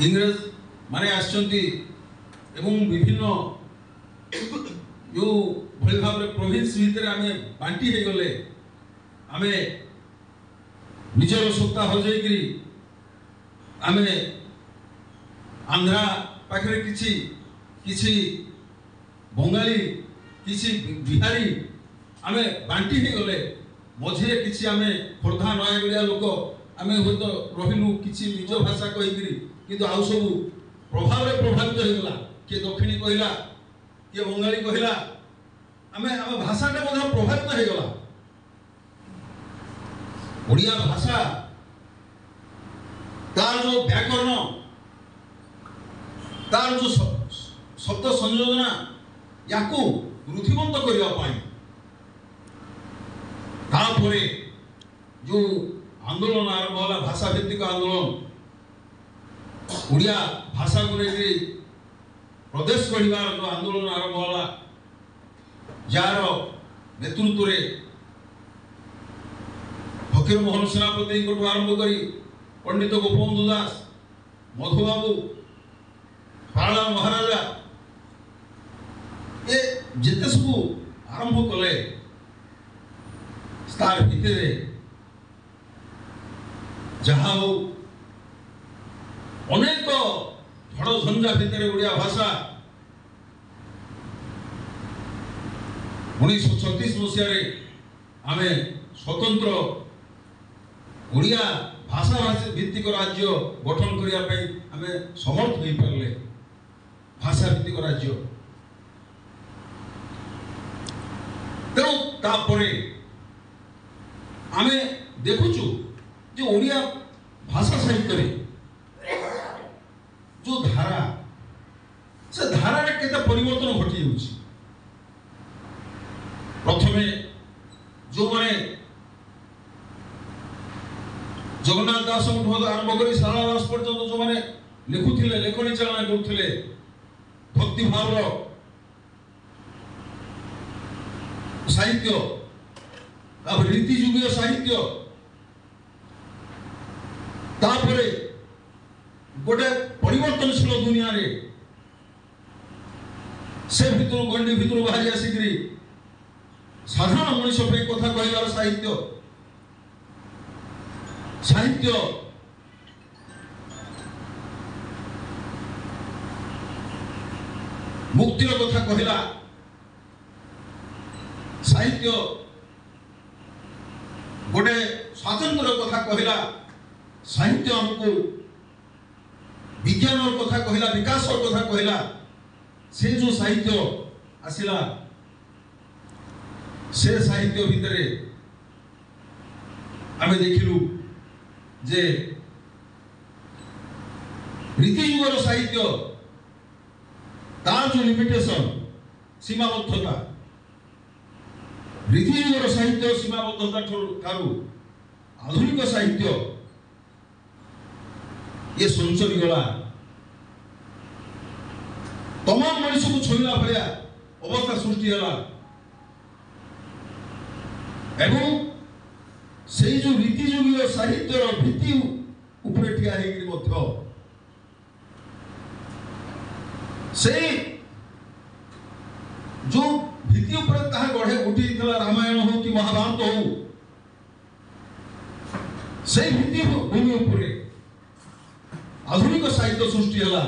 इंग्रेज माने आसचंती एवं विभिन्न जो भली भाव प्रोविंस भितर आम बांटी हो गले आम निजर सत्ता हजैकरी आम आंध्रा पाखे किछि किछि बंगाली किछि बिहारी आम बांटी हो गले मझे किछि आम खोर्धा नयगढ़िया लोक आम हूँ तो रहिलु किछि निज भाषा कहीकि किंतु आउ सब प्रभाव प्रभावित होगला किए दक्षिणी कहला किए बंगाली कहला आम आम भाषाटा मध्य प्रभावित होगला ओडिया भाषा तार जो व्याकरण तार जो शब्द संयोजना याकू रुधिबंत करने तापरे जो आंदोलन आरंभ होला भाषा भित्तिक आंदोलन ओडिया भाषा को लेकर प्रदेश गढ़िबार जो आंदोलन आरंभ होला जार नेतृत्व रे फकीर मोहन सेनापति को आरंभ करी पंडित गोपबंधु दास मधुबाबू पाला महाराजा ये जिते सब आरंभ कले तार भितर जहाँ हो अनेक झड़ झंझा भितर ओडिया भाषा 1936 मसीह आम स्वतंत्र ओडिया भाषा भाषा भित्तिक राज्य गठन करने आम समर्थ हो पारे भाषा भित्तिक राज्य तेणु तापर आम देखुचु जो ओडिया भाषा साहित्य जो धारा से धारा केते परिवर्तन घटी होउछि प्रथमे जो माने जगन्नाथ दास आरंभ कर सारा दास पर्यंत जो माने लिखुथिले लेखनी चालना करथिले भक्ति भाव साहित्य अब रीति जुगीय साहित्य तापरे गोटे परिवर्तनशील दुनिया रे से भितर गंडी भितर बाहरी आसिक साधारण मनुष्य पे कथा कहलार साहित्य साहित्य मुक्तिर कथा कहला साहित्य गोटे स्वातंत्र कथा कहला साहित्य हमको विज्ञान कथा कहला विकास कथा कहला से जो साहित्य आसिला से साहित्य भितर आम देखिलु जे रीतियुगर साहित्य तार जो लिमिटेशन सीमाबद्धता रीतियुगर साहित्य सीमाबद्धता ठारू आधुनिक साहित्य ये संचरी गला तमाम मनुष्य को छुईला भाया अवस्था सृष्टि है एवं से जो रीतिजुगीय साहित्यर भित्ति उपरे ठिया होगी से जो भित्ति उपरे ताहा गढ़े उठी रामायण हो कि महाभारत हो से भित्ति भूमि उपरे आधुनिक साहित्य सृष्टि है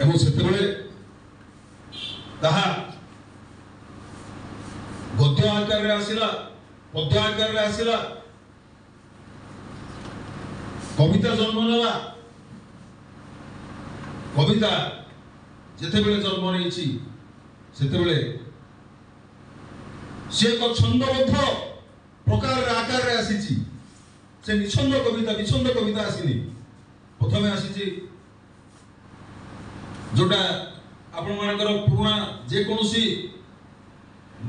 एवं से गद्य आकार रे आसिला पद्य आकार रे आसिला कविता जन्म नेला कविता जेते बेले जन्म नेछि सेते बेले से एक छंदबद्ध प्रकार रे आकार रे आसीछि से निछंद कविता आसिनी प्रथमे आसीछि जोटा आपण मानकर पुराना जे कोनोसी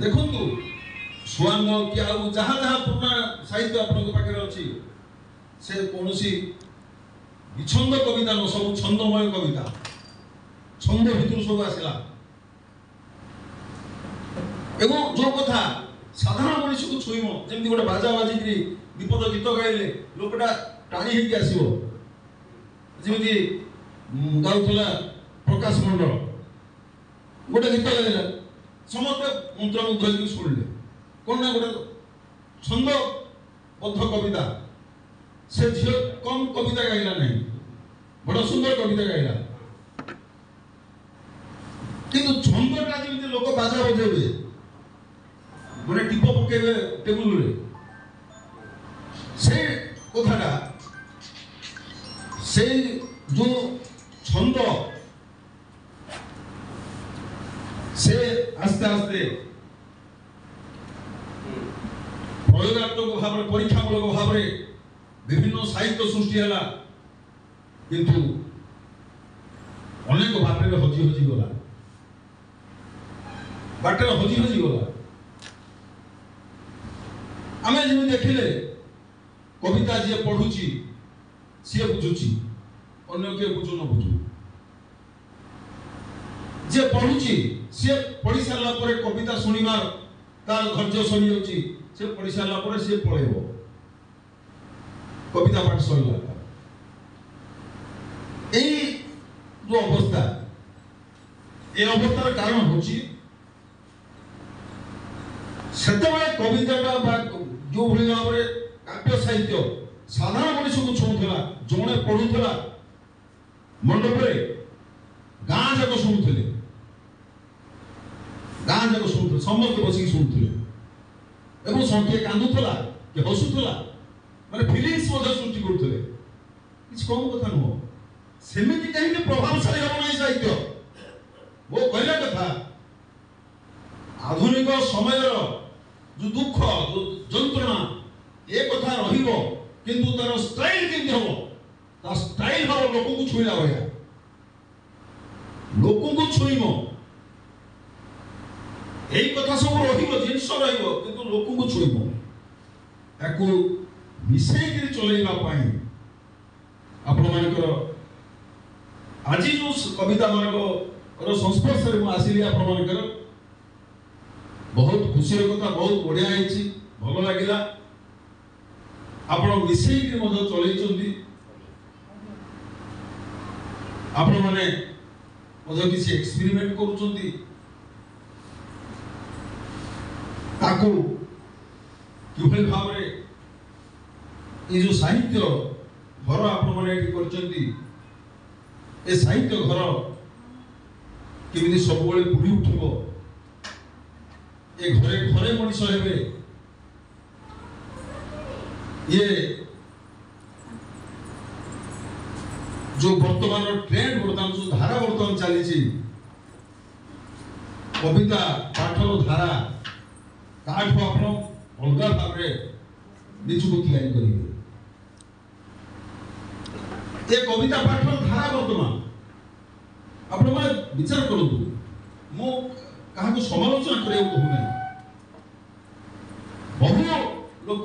देखंतु सुआंग कि आउ जहाँ जहाँ पुराना साहित्य आपन पाखे अच्छी से कोनोसी विछंद कविता न सब छंदमय कविता छंद भितर सब आसला एवं जो कथा साधारण मनुष्य को छुईम जमी गोटे बाजा बाजिकी विपद गीत गाइले लोकटा टाणी होगी आसो जमी गाउला प्रकाश मंडल गोटे गीत गाइला समस्त मंत्रमुग्ध होकर शुणिले कौन ना गोटे छंदबद्ध कविता से झील कम कविता गाइला नहीं बड़ा सुंदर कविता गाइला किंतु छंदटा जमी लोक बाजा बजेबे मैंने टीप पकेबे टेबुल रे से कथाटा से जो छंद से आस्ते आस्ते प्रयोगात्मक भाव में परीक्षामूलक भाव में विभिन्न साहित्य सृष्टि है किंतु अनेक बाटे हजि हजि गला बाटे हजि हजि गला आमे जमी देखिले कविता जी पढ़ुची सी बुझुची अन्य के बुझु न बुझु जे पढ़ुची सी पढ़ी सारा पर कविता शुणिमार तार धैर्य सरी जाउची से पढ़ी सारा पर सी पळेबो कविता पाठ सरीला এই जो अवस्था ए अवस्थार कारण होची सेतेबेले कविताटा बा जो भली भाव में काव्य साहित्य साधारण मनुष्य को छुला जड़े पढ़ुला मंडप गाँ जाक शुणुले गाँ जाक शुणुले समस्त बसिक शुणुले एवं किए कांदुला कि हसुला माने फिलिंग्स सृष्टि करुले किसी कम कथा नुह सेमिति कहीं प्रभावशाली हम नहीं साहित्य वो कहला कथा आधुनिक समय जो दुख जो जंत्रणा ए कथा रहिबो किंतु तार स्टाइल केमती हम ता स्टाइल भाव लोक को छुईला भया लोक को छुईमो एई कथा सब रहिबो जिंस रहिबो किंतु लोक को छुईमो ताको मिसई के चलेइबा पाई आपण मानकर आज जो कविता मानकर संस्पर्श में आसिली आपण मानकर बहुत खुशी कथा बहुत बढ़िया है भल लगिला आपण मिसई के मध्य चलैछंती आपण माने मध्य किसी एक्सपेरिमेंट करूछंती ताकू किभली भाव रे ये जो साहित्य घर आपण माने एठी करछंती ए साहित्य घर केमिति सब बेले बुढ़ी उठिबो ए घरे घरे मनुष्य हेबे ये जो वर्तमान ट्रेंड वर्तमान जो धारा वर्तमान चली कविता पाठर धारा ताठू आप अलग भाव निजक तैयारी करेंगे ये कविता पाठर धारा वर्तमान आपण मैंने विचार करूँ मु क्या समालोचना करने कहूना बहु लोक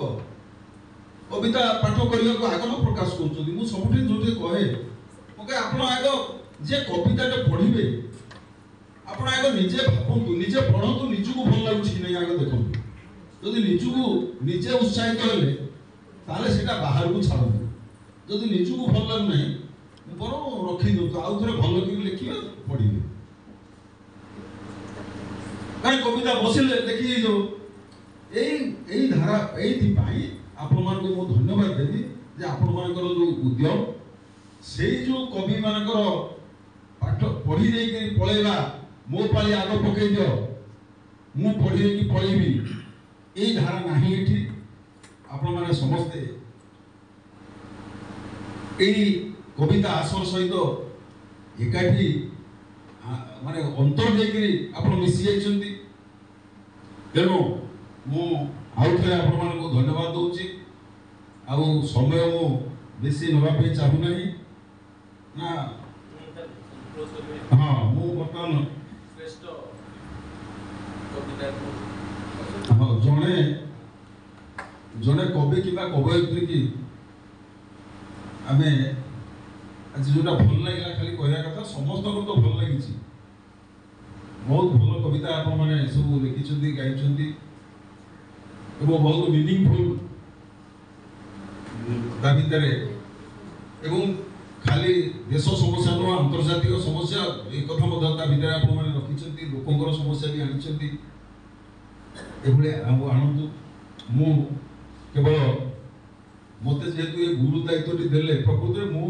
कविता पाठ करने को आग्रह प्रकाश कर सब जो कहे आप आग जे कविता पढ़े आप आग निजे भावतु निजे पढ़तु निजक भल लगुच कि नहीं आग देखो जदि निजक निजे उत्साहित हेले से बाहर को छाड़ू जदि निजक भल लगुना बर रखी दिखाँ आउ थे भल कि लिखे पढ़े कहीं कविता बसिले देखी जो यही धारा ये आपण मानको मो धन्यवाद देवी जे आपण मानकर जो उद्यम से जो कवि मानकर पाठ पढ़ी दे के पळेला मो पाली आग पकई दियो मु पढ़ी दे कि पळेबी ए धारा नाही एठी आपण माने समस्ते एई कविता आसर सहित एकाठी माने अंतर दे के आपण मिसि जाइछंती तेणु मु आउ थे आपण मानको धन्यवाद दउची आउ समय मु बेसी नबा पे चाहू नहीं ना हां मु बर्तमान श्रेष्ठ कविता हां जने जने कवि किबा कवयित्री की आमे आज जोटा भल लागिला खाली कहया कथा समस्त को तो भल लागिची बहुत भल कविता आपण माने सब लिखिछंती गाइछंती बहुत मीनिंगफुल ତା ଭିତରେ ଏବଂ ଖାଲି ଦେଶ ସମସ୍ୟା ନୁହଁ ଆନ୍ତର୍ଜାତିକ ସମସ୍ୟା ଏ କଥା ମଧ୍ୟ ତା ଭିତରେ ଆପଣମାନେ ରଖିଛନ୍ତି ଲୋକଙ୍କର ସମସ୍ୟା ବି ଆଣିଛନ୍ତି ଏଭଳି ଆଣନ୍ତୁ। ମୁଁ କେବଳ ମୋତେ ଯେହେତୁ ଏ ଗୁରୁ ଦାୟିତ୍ୱଟି ଦେଲେ ପ୍ରକୃତରେ ମୁଁ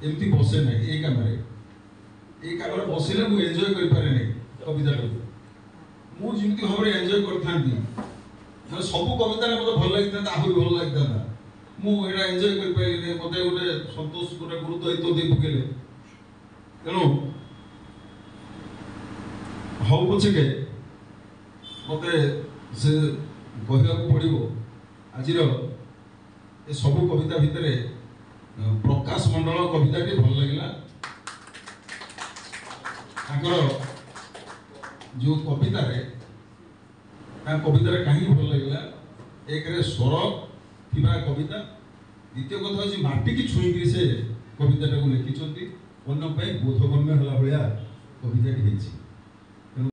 ଏମିତି ବସେ ନାହିଁ ଏଇ କାମରେ ବସିଲେ ମୁଁ ଏନ୍ଜୟ କରିପାରେ ନାହିଁ କବିତାଟାକୁ ମୁଁ ଯେମିତି ଭାବରେ ଏନ୍ଜୟ କରିଥାନ୍ତି ସବୁ କବିତାରେ ମୋତେ ଭଲ ଲାଗିଥାନ୍ତା ଆହୁରି ଭଲ ଲାଗିଥାନ୍ତା ମୁଁ ଏଇଟା ଏନ୍ଜୟ କରିପାରିଲିନି ମୋତେ ଗୋଟେ ସନ୍ତୋଷ ଗୋଟେ ଗୁରୁ ଦାୟିତ୍ୱ ଦେଇ ପକେଇଲେ ତେଣୁ ହଉ ପଛକେ ମୋତେ ସେ କହିବାକୁ ପଡ଼ିବ ଆଜିର ଏ ସବୁ କବିତା ଭିତରେ ପ୍ରକାଶ ମଣ୍ଡଳ କବିତାଟି ଭଲ ଲାଗିଲା ତାଙ୍କର ଯେଉଁ କବିତାରେ କାହିଁକି ଭଲ ଲାଗିଲା ଏକରେ ସ୍ୱର ଥିବା କବିତା ଦ୍ୱିତୀୟ କଥା ହେଉଛି ମାଟିକି ଛୁଇଁକି ସେ କବିତାଟାକୁ ଲେଖିଛନ୍ତି ଅନ୍ୟ ପାଇଁ ବୋଧଗମ୍ୟ ହେଲା ଭଳିଆ କବିତାଟି ହେଇଛି।